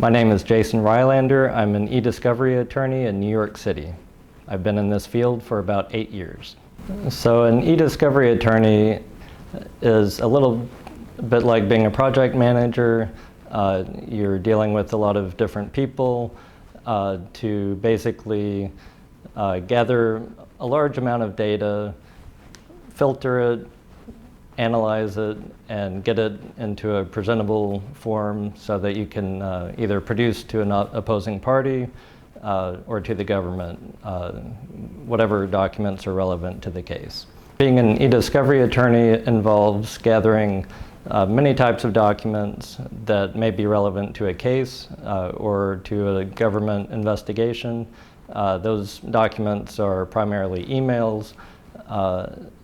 My name is Jason Rylander. I'm an eDiscovery attorney in New York City. I've been in this field for about 8 years. So an eDiscovery attorney is a little bit like being a project manager. You're dealing with a lot of different people to basically gather a large amount of data, filter it, analyze it, and get it into a presentable form so that you can either produce to an opposing party or to the government, whatever documents are relevant to the case. Being an eDiscovery attorney involves gathering many types of documents that may be relevant to a case or to a government investigation. Those documents are primarily emails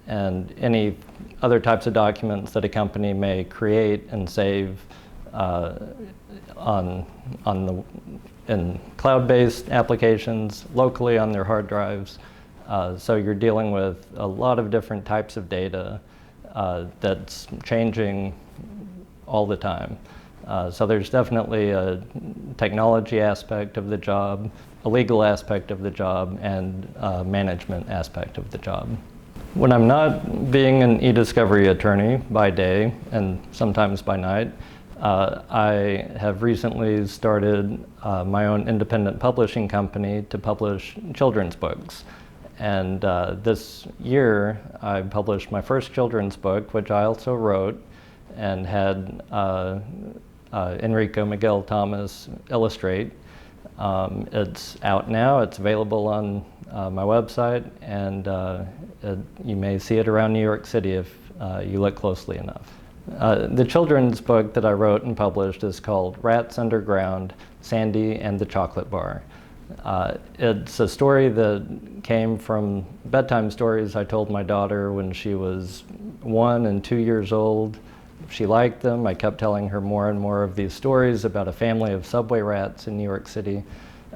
and any other types of documents that a company may create and save in cloud-based applications, locally on their hard drives. So you're dealing with a lot of different types of data that's changing all the time. So there's definitely a technology aspect of the job, a legal aspect of the job, and a management aspect of the job. When I'm not being an eDiscovery attorney by day and sometimes by night, I have recently started my own independent publishing company to publish children's books. And this year I published my first children's book, which I also wrote and had Enrico Miguel Thomas illustrate. It's out now. It's available on my website, and you may see it around New York City if you look closely enough. The children's book that I wrote and published is called Rats Underground, Sandy and the Chocolate Bar. It's a story that came from bedtime stories I told my daughter when she was 1 and 2 years old. She liked them. I kept telling her more and more of these stories about a family of subway rats in New York City.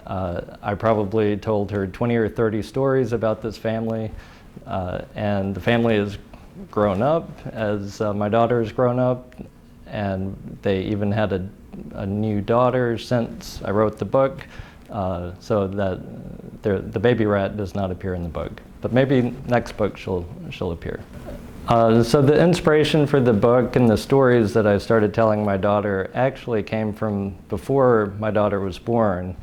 I probably told her 20 or 30 stories about this family, and the family has grown up as my daughter has grown up, and they even had a new daughter since I wrote the book, so that the baby rat does not appear in the book. But maybe next book she'll appear. So the inspiration for the book and the stories that I started telling my daughter actually came from before my daughter was born.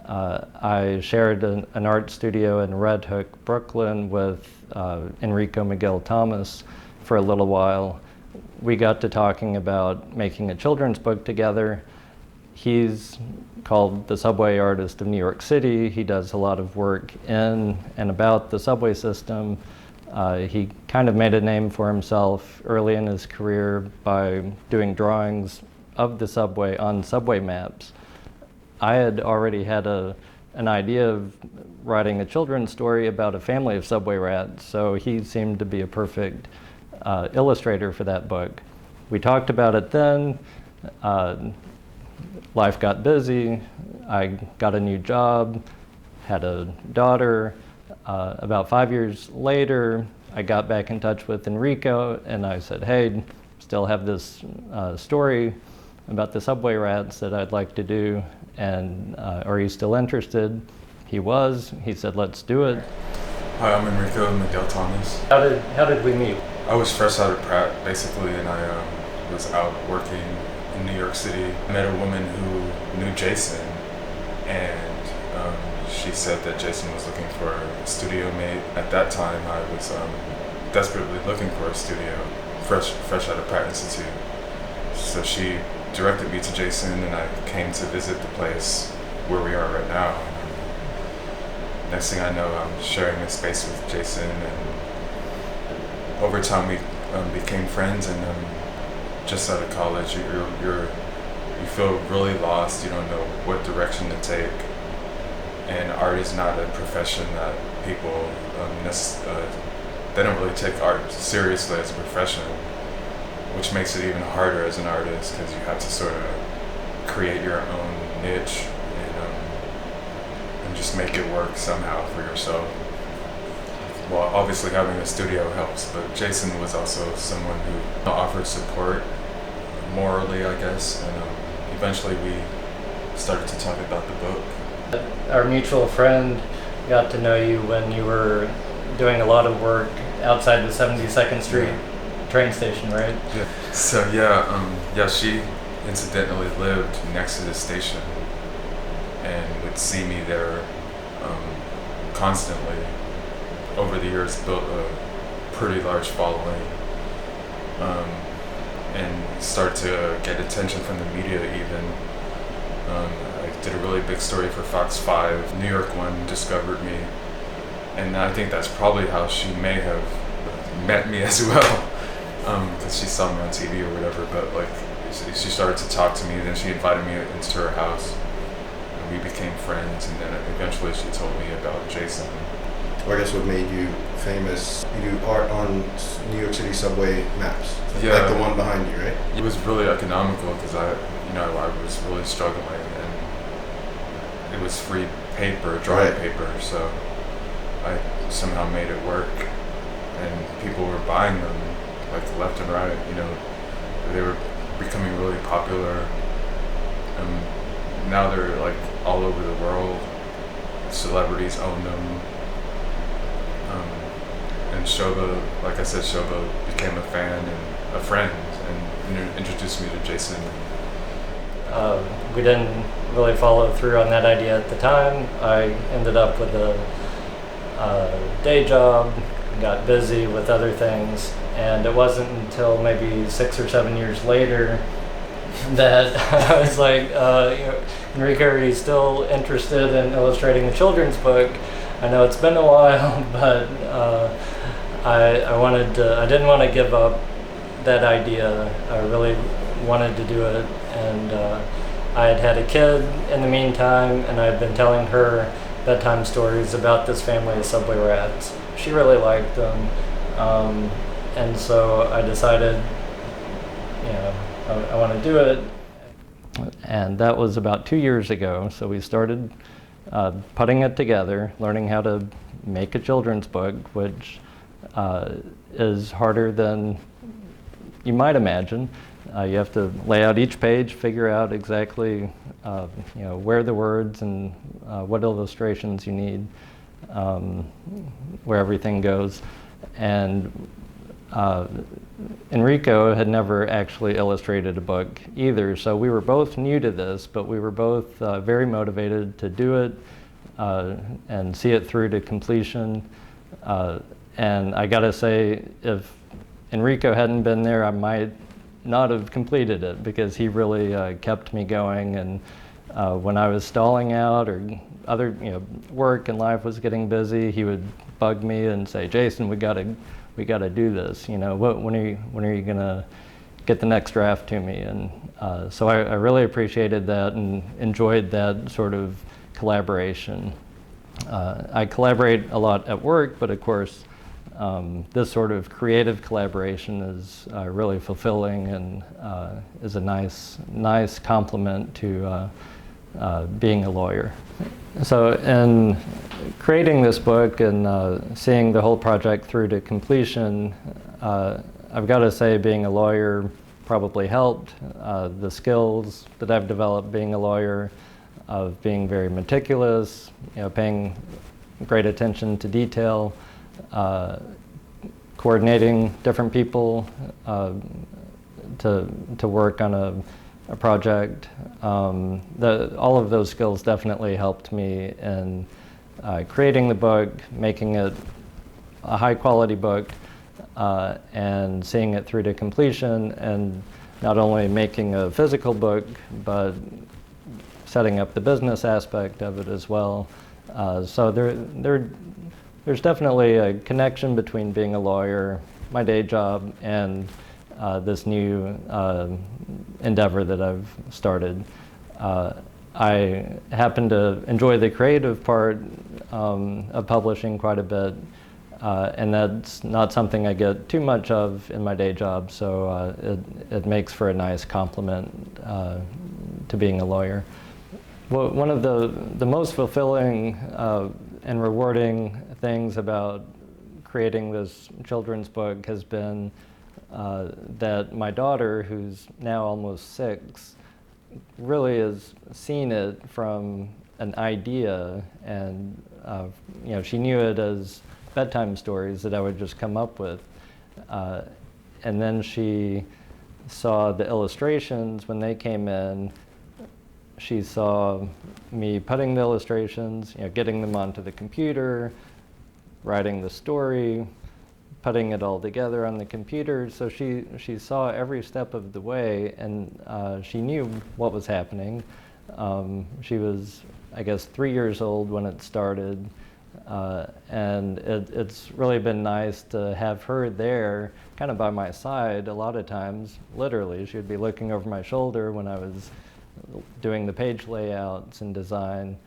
I shared an art studio in Red Hook, Brooklyn with Enrico Miguel Thomas for a little while. We got to talking about making a children's book together. He's called the Subway Artist of New York City. He does a lot of work in and about the subway system. He kind of made a name for himself early in his career by doing drawings of the subway on subway maps. I had already had an idea of writing a children's story about a family of subway rats, so he seemed to be a perfect illustrator for that book. We talked about it then. Life got busy. I got a new job, had a daughter. About 5 years later, I got back in touch with Enrico and I said, hey, still have this story about the subway rats that I'd like to do, and are you still interested? He was. He said, let's do it. Hi, I'm Enrico Miguel Thomas. How did we meet? I was fresh out of Pratt, basically, and I was out working in New York City. I met a woman who knew Jason, and she said that Jason was looking for a studio mate. At that time, I was desperately looking for a studio, fresh out of Pratt Institute. So she directed me to Jason, and I came to visit the place where we are right now. Next thing I know, I'm sharing a space with Jason, and over time we became friends. And just out of college, you feel really lost. You don't know what direction to take. And art is not a profession that people, they don't really take art seriously as a profession, which makes it even harder as an artist because you have to sort of create your own niche and just make it work somehow for yourself. Well, obviously having a studio helps, but Jason was also someone who offered support morally, I guess, and eventually we started to talk about the book. Our mutual friend got to know you when you were doing a lot of work outside the 72nd Street train station, right? Yeah. So she incidentally lived next to the station and would see me there constantly. Over the years, built a pretty large following, and start to get attention from the media even. I did a really big story for Fox 5. New York one discovered me, and I think that's probably how she may have met me as well, because she saw me on TV or whatever. But like, she started to talk to me, then she invited me into her house, and we became friends. And then eventually, she told me about Jason. Well, I guess what made you famous, you do art on New York City subway maps. Yeah. Like the one behind you, right? It was really economical because I was really struggling, and it was free paper, dry paper, so I somehow made it work, and people were buying them like left and right. They were becoming really popular, and now they're like all over the world. Celebrities own them. And Shoba, like I said, Shoba became a fan and a friend, and introduced me to Jason. We didn't really follow through on that idea at the time. I ended up with a day job, got busy with other things, and it wasn't until maybe 6 or 7 years later that I was like, Enrique, are you still interested in illustrating a children's book? I know it's been a while, but I didn't want to give up that idea. I really wanted to do it, and I had a kid in the meantime, and I'd been telling her bedtime stories about this family of subway rats. She really liked them, and so I decided, I want to do it. And that was about 2 years ago, so we started putting it together, learning how to make a children's book, which is harder than you might imagine. You have to lay out each page, figure out exactly where the words and what illustrations you need, where everything goes. And Enrico had never actually illustrated a book either, so we were both new to this, but we were both very motivated to do it and see it through to completion. And I gotta say, if Enrico hadn't been there, I might not have completed it, because he really kept me going. And when I was stalling out, or other work and life was getting busy, he would bug me and say, "Jason, we gotta do this. When are you gonna get the next draft to me?" And so I really appreciated that and enjoyed that sort of collaboration. I collaborate a lot at work, but of course, this sort of creative collaboration is really fulfilling, and is a nice complement to being a lawyer. So in creating this book and seeing the whole project through to completion, I've got to say being a lawyer probably helped. The skills that I've developed being a lawyer, of being very meticulous, paying great attention to detail, coordinating different people to work on a project. All of those skills definitely helped me in creating the book, making it a high quality book, and seeing it through to completion, and not only making a physical book, but setting up the business aspect of it as well. So there's definitely a connection between being a lawyer, my day job, and this new endeavor that I've started. I happen to enjoy the creative part of publishing quite a bit, and that's not something I get too much of in my day job, so it makes for a nice complement to being a lawyer. Well, one of the most fulfilling and rewarding things about creating this children's book has been that my daughter, who's now almost 6, really has seen it from an idea, and she knew it as bedtime stories that I would just come up with. And then she saw the illustrations when they came in. She saw me putting the illustrations, getting them onto the computer, writing the story, putting it all together on the computer. So she saw every step of the way, and she knew what was happening. She was, I guess, 3 years old when it started. And it's really been nice to have her there kind of by my side a lot of times. Literally, she would be looking over my shoulder when I was doing the page layouts and design.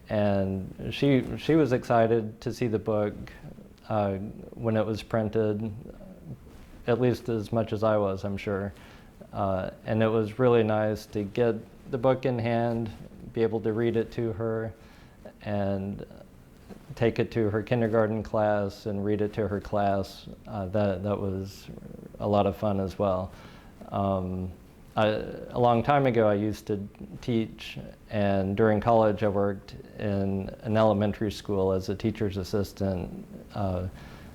And she was excited to see the book when it was printed, at least as much as I was, I'm sure. And it was really nice to get the book in hand, be able to read it to her, and take it to her kindergarten class and read it to her class. That was a lot of fun as well. A long time ago, I used to teach, and during college, I worked in an elementary school as a teacher's assistant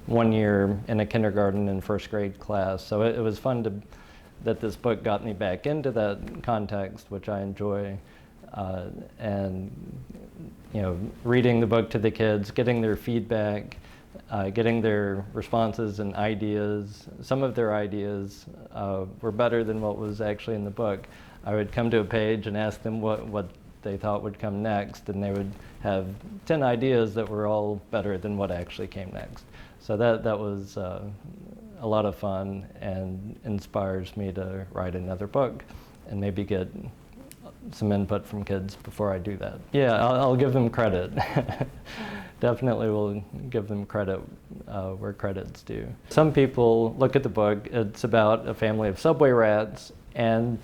1 year in a kindergarten and first grade class. So it was fun that this book got me back into that context, which I enjoy. And reading the book to the kids, getting their feedback, getting their responses and ideas. Some of their ideas were better than what was actually in the book. I would come to a page and ask them what they thought would come next, and they would have 10 ideas that were all better than what actually came next. So that was a lot of fun, and inspires me to write another book and maybe get some input from kids before I do that. Yeah, I'll give them credit. Definitely will give them credit where credit's due. Some people look at the book, it's about a family of subway rats, and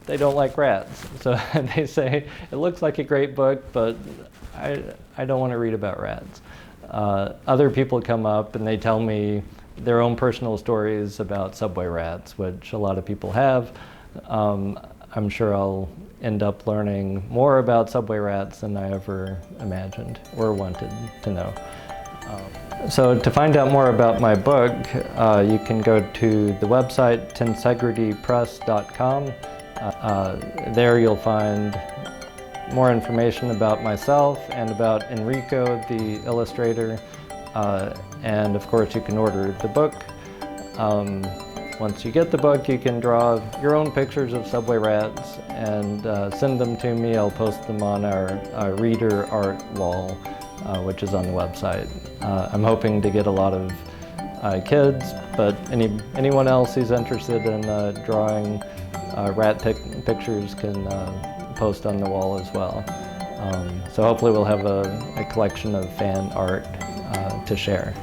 they don't like rats. So they say, it looks like a great book, but I don't want to read about rats. Other people come up and they tell me their own personal stories about subway rats, which a lot of people have. I'm sure I'll end up learning more about subway rats than I ever imagined or wanted to know. So to find out more about my book, you can go to the website tensegritypress.com. There you'll find more information about myself and about Enrico, the illustrator, and of course you can order the book. Once you get the book, you can draw your own pictures of subway rats and send them to me. I'll post them on our reader art wall, which is on the website. I'm hoping to get a lot of kids, but anyone else who's interested in drawing rat pictures can post on the wall as well. So hopefully we'll have a collection of fan art to share.